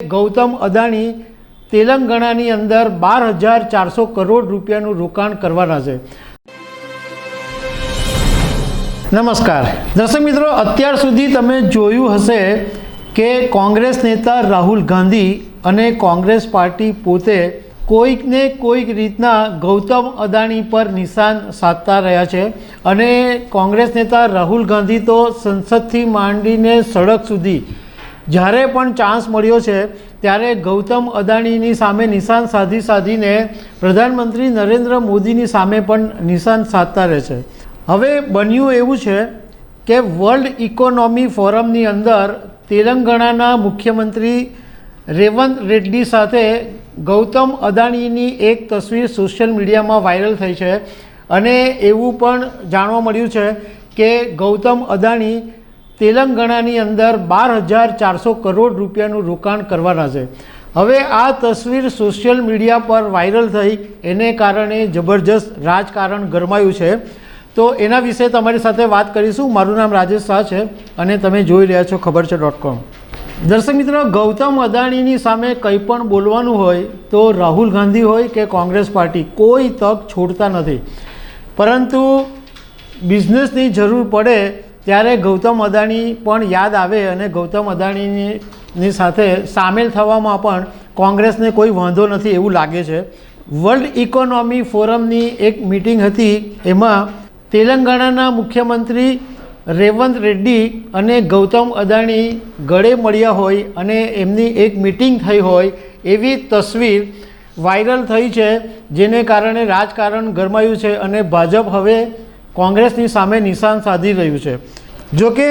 ગૌતમ અદાણી તેલંગાણાની અંદર 12,400 કરોડ રૂપિયાનું રોકાણ કરવાના છે। નમસ્કાર દર્શક મિત્રો, અત્યાર સુધી તમે જોયું હશે કે કોંગ્રેસ નેતા રાહુલ ગાંધી અને કોંગ્રેસ પાર્ટી પોતે કોઈકને કોઈક રીતના ગૌતમ અદાણી પર નિશાન સાધતા રહ્યા છે અને કોંગ્રેસ નેતા રાહુલ ગાંધી તો સંસદથી માંડીને સડક સુધી જ્યારે પણ ચાન્સ મળ્યો છે ત્યારે ગૌતમ અદાણીની સામે નિશાન સાધીને પ્રધાનમંત્રી નરેન્દ્ર મોદીની સામે પણ નિશાન સાધતા રહે છે। હવે બન્યું એવું છે કે વર્લ્ડ ઇકોનોમી ફોરમની અંદર તેલંગાણાના મુખ્યમંત્રી રેવંત રેડ્ડી સાથે ગૌતમ અદાણીની એક તસવીર સોશિયલ મીડિયામાં વાયરલ થઈ છે અને એવું પણ જાણવા મળ્યું છે કે ગૌતમ અદાણી તેલંગાણાની અંદર 12,400 કરોડ રૂપિયાનું રોકાણ કરવાના છે। હવે આ તસવીર સોશિયલ મીડિયા પર વાયરલ થઈ એને કારણે જબરજસ્ત રાજકારણ ગરમાયું છે। તો એના વિશે તમારી સાથે વાત કરીશું। મારું નામ રાજેશ શાહ છે અને તમે જોઈ રહ્યા છો ખબર છે.com। દર્શક મિત્રો, ગૌતમ અદાણીની સામે કંઈ પણ બોલવાનું હોય તો રાહુલ ગાંધી હોય કે કોંગ્રેસ પાર્ટી કોઈ તક છોડતા નથી, પરંતુ બિઝનેસની જરૂર પડે ત્યારે ગૌતમ અદાણી પણ યાદ આવે અને ગૌતમ અદાણીની સાથે સામેલ થવામાં પણ કોંગ્રેસને કોઈ વાંધો નથી એવું લાગે છે। વર્લ્ડ ઇકોનોમી ફોરમની એક મિટિંગ હતી, એમાં તેલંગાણાના મુખ્યમંત્રી રેવંત રેડ્ડી અને ગૌતમ અદાણી ગળે મળ્યા હોય અને એમની એક મિટિંગ થઈ હોય એવી તસવીર વાયરલ થઈ છે, જેને કારણે રાજકારણ ગરમાયું છે અને ભાજપ હવે કોંગ્રેસની સામે નિશાન સાધી રહ્યું છે। જોકે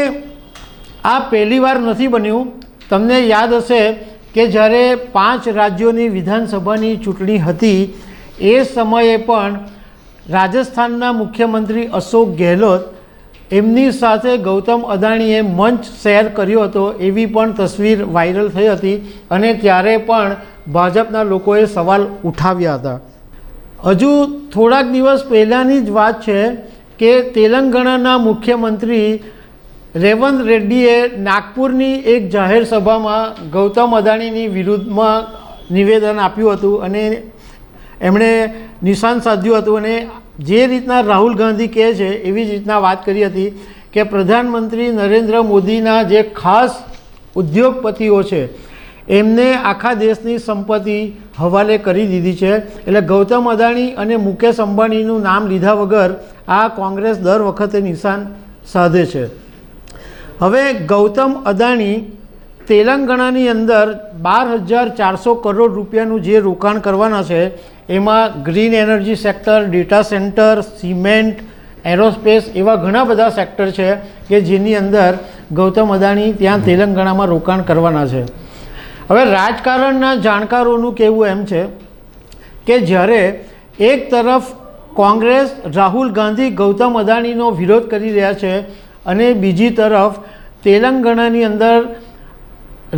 આ પહેલીવાર નથી બન્યું। તમને યાદ હશે કે જ્યારે 5 રાજ્યોની વિધાનસભાની ચૂંટણી હતી એ સમયે પણ રાજસ્થાનના મુખ્યમંત્રી અશોક ગેહલોત એમની સાથે ગૌતમ અદાણીએ મંચ શેર કર્યો હતો એવી પણ તસવીર વાયરલ થઈ હતી અને ત્યારે પણ ભાજપના લોકોએ સવાલ ઉઠાવ્યા હતા। હજુ થોડાક દિવસ પહેલાંની જ વાત છે કે તેલંગાણાના મુખ્યમંત્રી રેવંત રેડ્ડીએ નાગપુરની એક જાહેર સભામાં ગૌતમ અદાણીની વિરુદ્ધમાં નિવેદન આપ્યું હતું અને એમણે નિશાન સાધ્યું હતું અને જે રીતના રાહુલ ગાંધી કહે છે એવી જ રીતના વાત કરી હતી કે પ્રધાનમંત્રી નરેન્દ્ર મોદીના જે ખાસ ઉદ્યોગપતિઓ છે એમને આખા દેશની સંપત્તિ હવાલે કરી દીધી છે। એટલે ગૌતમ અદાણી અને મુકેશ અંબાણીનું નામ લીધા વગર આ કોંગ્રેસ દર વખતે નિશાન સાધે છે। હવે ગૌતમ અદાણી તેલંગાણાની અંદર 12,400 કરોડ રૂપિયાનું જે રોકાણ કરવાના છે એમાં green energy sector, data centre, cement, aerospace એવા ઘણા બધા સેક્ટર છે કે જેની અંદર ગૌતમ અદાણી ત્યાં તેલંગાણામાં રોકાણ કરવાના છે। હવે રાજકારણના જાણકારોનું કહેવું એમ છે કે જ્યારે એક તરફ કોંગ્રેસ રાહુલ ગાંધી ગૌતમ અદાણીનો વિરોધ કરી રહ્યા છે અને બીજી તરફ તેલંગાણાની અંદર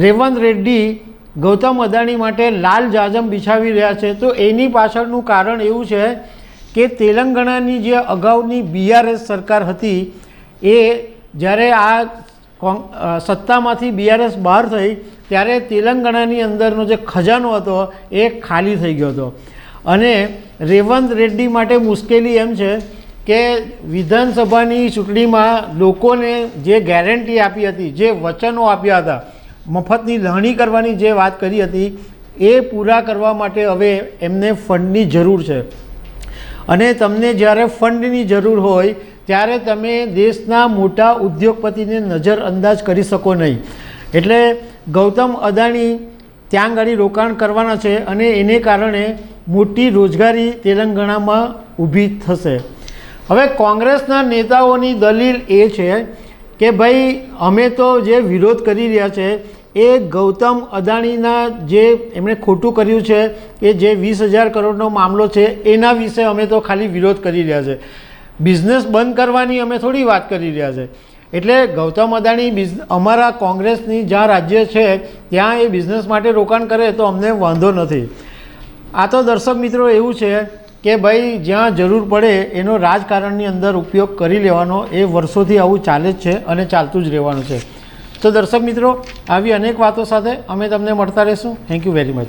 રેવંત રેડ્ડી ગૌતમ અદાણી માટે લાલ જાજમ બિછાવી રહ્યા છે, તો એની પાછળનું કારણ એવું છે કે તેલંગાણાની જે અગાઉની BRS સરકાર હતી એ જ્યારે આ સત્તામાંથી BRS બહાર થઈ ત્યારે તેલંગાણાની અંદરનો જે ખજાનો હતો એ ખાલી થઈ ગયો હતો અને રેવંત રેડ્ડી માટે મુશ્કેલી એમ છે કે વિધાનસભાની ચૂંટણીમાં લોકોને જે ગેરંટી આપી હતી, જે વચનો આપ્યા હતા, મફતની લણણી કરવાની જે વાત કરી હતી એ પૂરા કરવા માટે હવે એમને ફંડની જરૂર છે અને તમને જ્યારે ફંડની જરૂર હોય ત્યારે તમે દેશના મોટા ઉદ્યોગપતિને નજરઅંદાજ કરી શકો નહીં। એટલે ગૌતમ અદાણી ત્યાં આગળ રોકાણ કરવાના છે અને એને કારણે મોટી રોજગારી તેલંગાણામાં ઊભી થશે। હવે કોંગ્રેસના નેતાઓની દલીલ એ છે કે ભાઈ અમે તો જે વિરોધ કરી રહ્યા છે એ ગૌતમ અદાણીના જે એમણે ખોટું કર્યું છે એ જે 20,000 કરોડનો મામલો છે એના વિશે અમે તો ખાલી વિરોધ કરી રહ્યા છે, બિઝનેસ બંધ કરવાની અમે થોડી વાત કરી રહ્યા છે। એટલે ગૌતમ અદાણી અમારા કોંગ્રેસની જ્યાં રાજ્ય છે ત્યાં એ બિઝનેસ માટે રોકાણ કરે તો અમને વાંધો નથી। આ તો દર્શક મિત્રો એવું છે કે ભાઈ જ્યાં જરૂર પડે એનો રાજકારણની અંદર ઉપયોગ કરી લેવાનો, એ વર્ષોથી આવું ચાલે જ છે અને ચાલતું જ રહેવાનું છે। તો દર્શક મિત્રો, આવી અનેક વાતો સાથે અમે તમને મળતા રહીશું. Thank you very much.